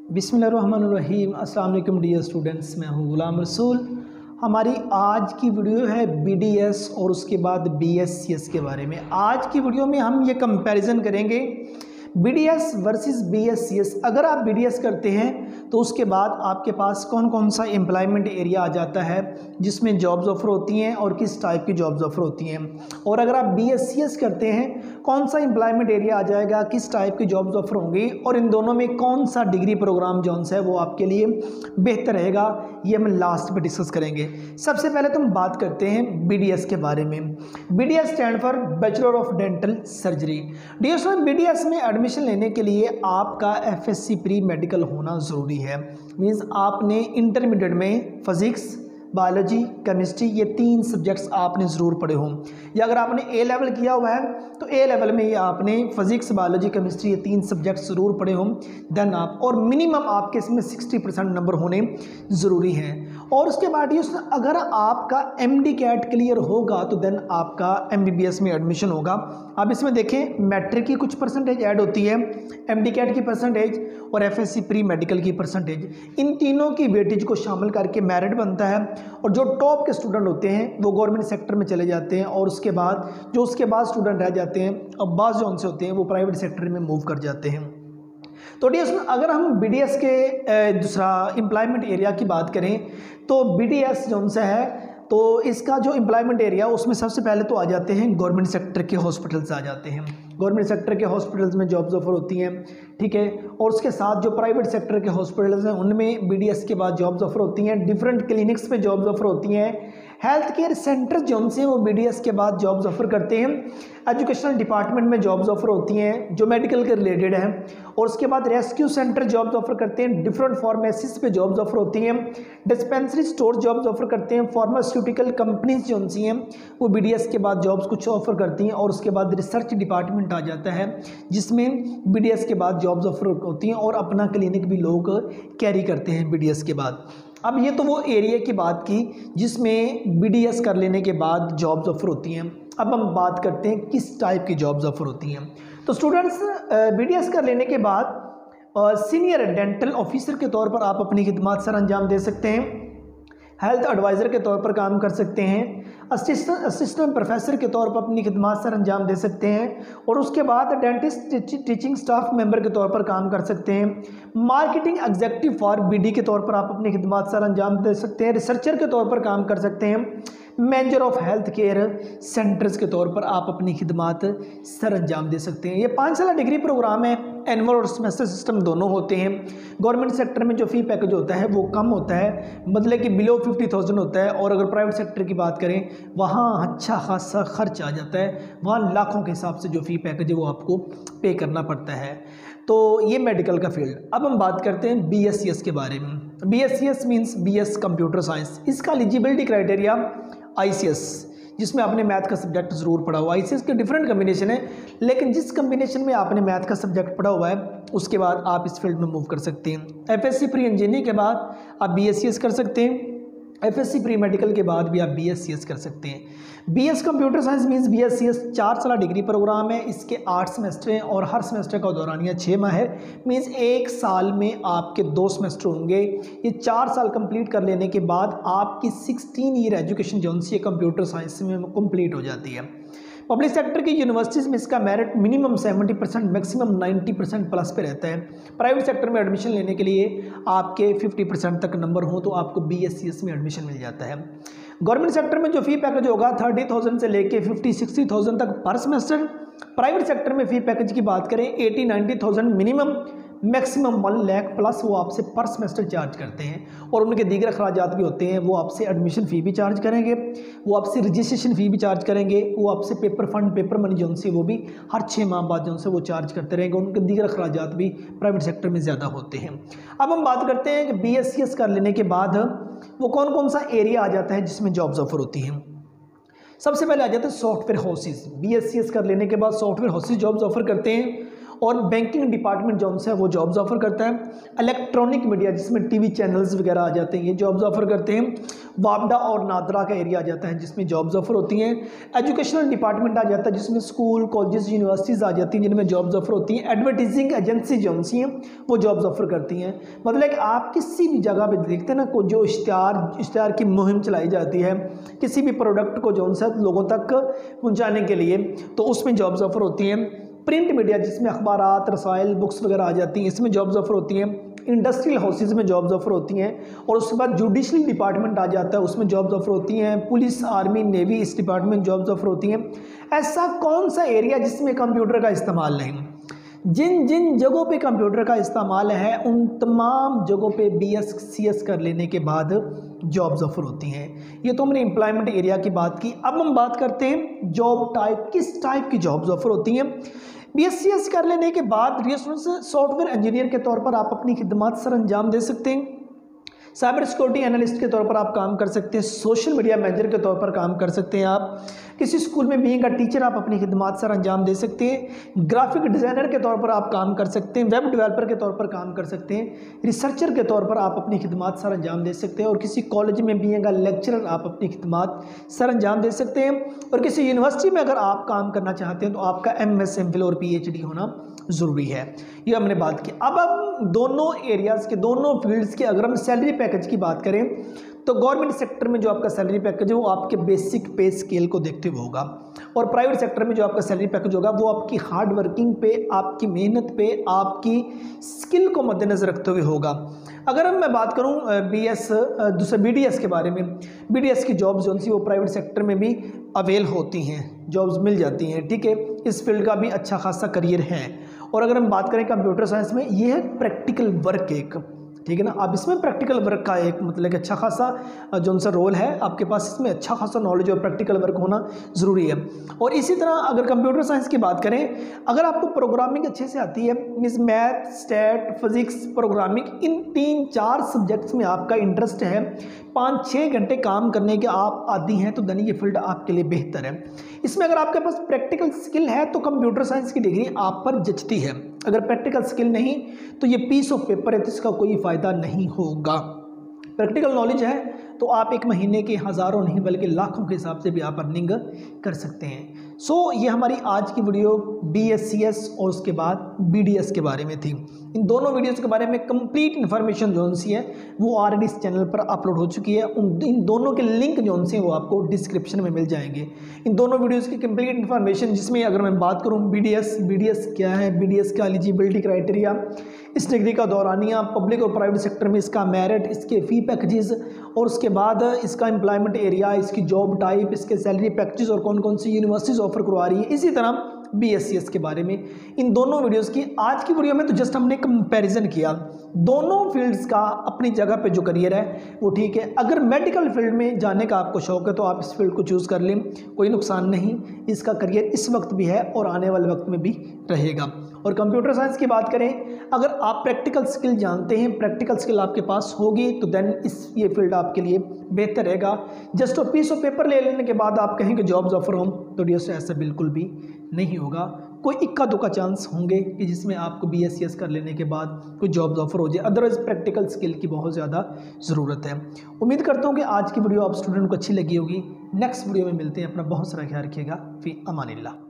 बिस्मिल्लाहिर्रहमानिर्रहीम। अस्सलाम वालेकुम डियर स्टूडेंट्स, मैं हूँ गुलाम रसूल। हमारी आज की वीडियो है बीडीएस और उसके बाद बीएससीएस के बारे में। आज की वीडियो में हम ये कंपैरिजन करेंगे बीडीएस वर्सेस बीएससीएस। अगर आप बीडीएस करते हैं तो उसके बाद आपके पास कौन कौन सा एम्प्लॉयमेंट एरिया आ जाता है जिसमें जॉब्स ऑफर होती हैं और किस टाइप की जॉब्स ऑफर होती हैं, और अगर आप बीएससीएस करते हैं कौन सा एम्प्लॉयमेंट एरिया आ जाएगा, किस टाइप की जॉब्स ऑफर होंगी, और इन दोनों में कौन सा डिग्री प्रोग्राम जो है वो आपके लिए बेहतर रहेगा, ये हम लास्ट में डिस्कस करेंगे। सबसे पहले तो हम बात करते हैं बीडीएस के बारे में। BDS stand for bachelor of dental surgery. BDS में एडमिशन लेने के लिए आपका एफएससी प्री मेडिकल होना ज़रूरी है। मींस आपने इंटरमीडिएट में फिजिक्स, बायोलॉजी, केमिस्ट्री ये 3 सब्जेक्ट्स आपने ज़रूर पढ़े हों, या अगर आपने ए लेवल किया हुआ है तो ए लेवल में ये आपने फिजिक्स, बायोलॉजी, केमिस्ट्री ये 3 सब्जेक्ट ज़रूर पढ़े हों। देन आप, और मिनिमम आपके इसमें 60% नंबर होने ज़रूरी हैं। और उसके बाद ये अगर आपका एमडी कैट क्लियर होगा तो देन आपका एमबीबीएस में एडमिशन होगा। आप इसमें देखें मैट्रिक की कुछ परसेंटेज ऐड होती है, एमडी कैट की परसेंटेज और एफएससी प्री मेडिकल की परसेंटेज, इन तीनों की वेटेज को शामिल करके मेरिट बनता है। और जो टॉप के स्टूडेंट होते हैं वो गवर्नमेंट सेक्टर में चले जाते हैं, और उसके बाद स्टूडेंट रह जाते हैं और बाज़ जो उनसे होते हैं वो प्राइवेट सेक्टर में मूव कर जाते हैं। तो डीएस अगर हम बीडीएस के दूसरा एम्प्लॉयमेंट एरिया की बात करें तो बीडीएस जो उनसे है तो इसका जो एम्प्लॉयमेंट एरिया उसमें सबसे पहले तो आ जाते हैं गवर्नमेंट सेक्टर के हॉस्पिटल्स आ जाते हैं। गवर्नमेंट सेक्टर के हॉस्पिटल्स में जॉब्स ऑफर होती हैं, ठीक है। और उसके साथ जो प्राइवेट सेक्टर के हॉस्पिटल्स हैं उनमें बीडीएस के बाद जॉब्स ऑफर होती हैं। डिफरेंट क्लिनिक्स पे जॉब्स ऑफर होती हैं। हेल्थ केयर सेंटर जो उनसे वो बीडीएस के बाद जॉब्स ऑफर करते हैं। एजुकेशनल डिपार्टमेंट में जॉब्स ऑफर होती हैं जो मेडिकल के रिलेटेड हैं, और उसके बाद रेस्क्यू सेंटर जॉब्स ऑफर करते हैं। डिफरेंट फार्मेसीज पे जॉब्स ऑफर होती हैं। डिस्पेंसरी स्टोर जॉब्स ऑफर करते हैं। फार्मास्यूटिकल कंपनीज जो उनसी हैं वो बीडीएस के बाद जॉब्स कुछ ऑफर करती हैं। और उसके बाद रिसर्च डिपार्टमेंट आ जाता है जिसमें बीडीएस के बाद जॉब्स ऑफर होती हैं, और अपना क्लिनिक भी लोग कैरी करते हैं बीडीएस के बाद। अब ये तो वो एरिया की बात की जिसमें बीडीएस कर लेने के बाद जॉब्स ऑफर होती हैं। अब हम बात करते हैं किस टाइप की जॉब्स ऑफर होती हैं। तो स्टूडेंट्स बीडीएस कर लेने के बाद सीनियर डेंटल ऑफिसर के तौर पर आप अपनी खिदमत सर अंजाम दे सकते हैं। हेल्थ एडवाइज़र के तौर पर काम कर सकते हैं। असिस्टेंट प्रोफेसर के तौर पर अपनी खिदमत सर अंजाम दे सकते हैं। और उसके बाद डेंटिस्ट टीचिंग स्टाफ मेंबर के तौर पर काम कर सकते हैं। मार्केटिंग एग्जीक्यूटिव फॉर बीडी के तौर पर आप अपनी खिदमत सर अंजाम दे सकते हैं। रिसर्चर के तौर पर काम कर सकते हैं। Manager of health care centres के तौर पर आप अपनी खिदमत सर अंजाम दे सकते हैं। ये 5 साल डिग्री प्रोग्राम है। एनुअल और सेमेस्टर सिस्टम दोनों होते हैं। गवर्नमेंट सेक्टर में जो फ़ी पैकेज होता है वो कम होता है, मतलब कि बिलो 50,000 होता है। और अगर प्राइवेट सेक्टर की बात करें वहाँ अच्छा खासा खर्च आ जाता है, वहाँ लाखों के हिसाब से जो फ़ी पैकेज है वो आपको पे करना पड़ता है। तो ये मेडिकल का फील्ड। अब हम बात करते हैं बीएससीएस के बारे में। BSCS means BS computer science. इसका एलिजिबिलिटी क्राइटेरिया आईसीएस, जिसमें आपने मैथ का सब्जेक्ट ज़रूर पढ़ा हुआ। आईसीएस के डिफरेंट कम्बिनेशन है, लेकिन जिस कम्बिनेशन में आपने मैथ का सब्जेक्ट पढ़ा हुआ है उसके बाद आप इस फील्ड में मूव कर सकते हैं। एफएससी प्री इंजीनियरिंग के बाद आप बीएससीएस कर सकते हैं। एफएससी प्री मेडिकल के बाद भी आप बीएससीएस कर सकते हैं। BS computer science means BSCS 4 साल डिग्री प्रोग्राम है। इसके 8 सेमेस्टर हैं और हर सेमेस्टर का दौरानिया 6 माह है। मींस 1 साल में आपके 2 सेमेस्टर होंगे। ये 4 साल कंप्लीट कर लेने के बाद आपकी 16 ईयर एजुकेशन जो है कंप्यूटर साइंस में कंप्लीट हो जाती है। पब्लिक सेक्टर की यूनिवर्सिटीज़ में इसका मेरिट मिनिमम 70%, मैक्सिमम 90% प्लस पे रहता है। प्राइवेट सेक्टर में एडमिशन लेने के लिए आपके 50% तक नंबर हो तो आपको बीएससीएस में एडमिशन मिल जाता है। गवर्नमेंट सेक्टर में जो फ़ी पैकेज होगा 30,000 से लेके 50-60,000 तक पर सेमेस्टर। प्राइवेट सेक्टर में फ़ी पैकेज की बात करें 80-90,000 मिनिमम, मैक्सिमम 1 लाख प्लस वो आपसे पर सेमेस्टर चार्ज करते हैं। और उनके दीगर अखराजात भी होते हैं। वो आपसे एडमिशन फ़ी भी चार्ज करेंगे, वो आपसे रजिस्ट्रेशन फ़ी भी चार्ज करेंगे, वो आपसे पेपर फंड, पेपर मनी जो उनसे वो भी हर 6 माह बाद जो उनसे वो चार्ज करते रहेंगे। उनके दीगर अखराजात भी प्राइवेट सेक्टर में ज़्यादा होते हैं। अब हम बात करते हैं कि बीएससीएस कर लेने के बाद वो कौन कौन सा एरिया आ जाता है जिसमें जॉब्स ऑफर होती हैं। सबसे पहले आ जाते हैं सॉफ्टवेयर हाउसेज। बीएससीएस कर लेने के बाद सॉफ्टवेयर हाउसेज जॉब्स ऑफर करते हैं। और बैंकिंग डिपार्टमेंट जो है वो जॉब्स ऑफर करता है। इलेक्ट्रॉनिक मीडिया जिसमें टीवी चैनल्स वगैरह आ जाते हैं ये जॉब्स ऑफर करते हैं। वापडा और नादरा का एरिया आ जाता है जिसमें जॉब्स ऑफर होती हैं। एजुकेशनल डिपार्टमेंट आ जाता है जिसमें स्कूल कॉलेजेस यूनिवर्सिटीज़ आ जाती हैं जिनमें जॉब्स ऑफर होती हैं। एडवर्टीजिंग एजेंसी जो हैं वो जॉब्स ऑफर करती हैं। मतलब कि आप किसी भी जगह पे देखते हैं ना को जो इश्तिहार की मुहिम चलाई जाती है किसी भी प्रोडक्ट को जो है लोगों तक पहुँचाने के लिए, तो उसमें जॉब्स ऑफर होती हैं। प्रिंट मीडिया जिसमें अखबारात रसायल बुक्स वगैरह आ जाती हैं इसमें जॉब्स ऑफर होती हैं। इंडस्ट्रियल हाउसेज में जॉब्स ऑफर होती हैं। और उसके बाद जुडिशल डिपार्टमेंट आ जाता है उसमें जॉब्स ऑफर होती हैं। पुलिस आर्मी नेवी इस डिपार्टमेंट जॉब्स ऑफर होती हैं। ऐसा कौन सा एरिया जिसमें कंप्यूटर का इस्तेमाल नहीं? जिन जिन जगहों पे कंप्यूटर का इस्तेमाल है उन तमाम जगहों पे BSc कर लेने के बाद जॉब्स ऑफर होती हैं। ये तो हमने एम्प्लॉयमेंट एरिया की बात की। अब हम बात करते हैं जॉब टाइप, किस टाइप की जॉब्स ऑफर होती हैं। BSc कर लेने के बाद सॉफ्टवेयर इंजीनियर के तौर पर आप अपनी खिदमत सर अंजाम दे सकते हैं। साइबर सिक्योरिटी एनालिस्ट के तौर पर आप काम कर सकते हैं। सोशल मीडिया मैनेजर के तौर पर काम कर सकते हैं। आप किसी स्कूल में बीइंग अ टीचर आप अपनी खिदमत सर अंजाम दे सकते हैं। ग्राफिक डिज़ाइनर के तौर पर आप काम कर सकते हैं। वेब डेवलपर के तौर पर काम कर सकते हैं। रिसर्चर के तौर पर आप अपनी खिदमत सर अंजाम दे सकते हैं। और किसी कॉलेज में बीइंग अ लेक्चरर आप अपनी खिदमत सर अंजाम दे सकते हैं। और किसी यूनिवर्सिटी में अगर आप काम करना चाहते हैं तो आपका MS MPhil और PhD होना ज़रूरी है। ये हमने बात की। अब दोनों एरियाज़ के दोनों फील्ड्स के अगर हम सैलरी पैकेज की बात करें तो गवर्नमेंट सेक्टर में जो आपका सैलरी पैकेज है वो आपके बेसिक पे स्केल को देखते हुए होगा। और प्राइवेट सेक्टर में जो आपका सैलरी पैकेज होगा वो आपकी हार्ड वर्किंग पे, आपकी मेहनत पे, आपकी स्किल को मद्देनजर रखते हुए होगा। अगर मैं बात करूं BDS के बारे में, BDS की जॉब्स जो सी वो प्राइवेट सेक्टर में भी अवेल होती हैं, जॉब्स मिल जाती हैं। ठीक है, इस फील्ड का भी अच्छा खासा करियर है। और अगर हम बात करें कंप्यूटर साइंस में, ये है प्रैक्टिकल वर्क एक, ठीक है ना। अब इसमें प्रैक्टिकल वर्क का एक मतलब अच्छा खासा जो सा रोल है आपके पास, इसमें अच्छा खासा नॉलेज और प्रैक्टिकल वर्क होना ज़रूरी है। और इसी तरह अगर कंप्यूटर साइंस की बात करें, अगर आपको प्रोग्रामिंग अच्छे से आती है, means math stat physics programming, इन 3-4 सब्जेक्ट्स में आपका इंटरेस्ट है, 5-6 घंटे काम करने के आप आदी हैं, तो धनी ये फील्ड आपके लिए बेहतर है। इसमें अगर आपके पास प्रैक्टिकल स्किल है तो कंप्यूटर साइंस की डिग्री आप पर जचती है। अगर प्रैक्टिकल स्किल नहीं तो ये पीस ऑफ पेपर है तो इसका कोई फ़ायदा नहीं होगा। प्रैक्टिकल नॉलेज है तो आप एक महीने के हज़ारों नहीं बल्कि लाखों के हिसाब से भी आप अर्निंग कर सकते हैं। ये हमारी आज की वीडियो BScs और उसके बाद BDS के बारे में थी। इन दोनों वीडियोज़ के बारे में कंप्लीट इन्फॉर्मेशन जो सी है वो ऑलरेडी इस चैनल पर अपलोड हो चुकी है। इन दोनों के लिंक जो से वो आपको डिस्क्रिप्शन में मिल जाएंगे। इन दोनों वीडियोज़ की कंप्लीट इन्फॉर्मेशन, जिसमें अगर मैं बात करूँ BDS क्या है, BDS का एलिजिबिलिटी क्राइटेरिया, इस डिग्री का दौरानिया, पब्लिक और प्राइवेट सेक्टर में इसका मेरिट, इसके फ़ी पैकेजेस, और उसके बाद इसका एम्प्लॉयमेंट एरिया, इसकी जॉब टाइप, इसके सैलरी पैकेजेस और कौन कौन सी यूनिवर्सिटीज़ ऑफर करवा रही है, इसी तरह BScs के बारे में इन दोनों वीडियोस की। आज की वीडियो में तो जस्ट हमने कंपैरिजन किया दोनों फील्ड्स का, अपनी जगह पे जो करियर है वो ठीक है। अगर मेडिकल फील्ड में जाने का आपको शौक है तो आप इस फील्ड को चूज़ कर लें, कोई नुकसान नहीं, इसका करियर इस वक्त भी है और आने वाले वक्त में भी रहेगा। और कंप्यूटर साइंस की बात करें, अगर आप प्रैक्टिकल स्किल जानते हैं, प्रैक्टिकल स्किल आपके पास होगी तो देन ये फील्ड आपके लिए बेहतर रहेगा। जस्ट पीस ऑफ पेपर ले लेने के बाद आप कहें कि जॉब्स ऑफर हों तो डियर ऐसा बिल्कुल भी नहीं होगा। कोई इक्का दुक्का चांस होंगे कि जिसमें आपको BScs कर लेने के बाद कोई जॉब्स ऑफर हो जाए, अदरवाइज प्रैक्टिकल स्किल की बहुत ज़्यादा ज़रूरत है। उम्मीद करता हूँ कि आज की वीडियो आप स्टूडेंट को अच्छी लगी होगी। नेक्स्ट वीडियो में मिलते हैं। अपना बहुत सारा ख्याल रखिएगा। फी अमानिल्लाह।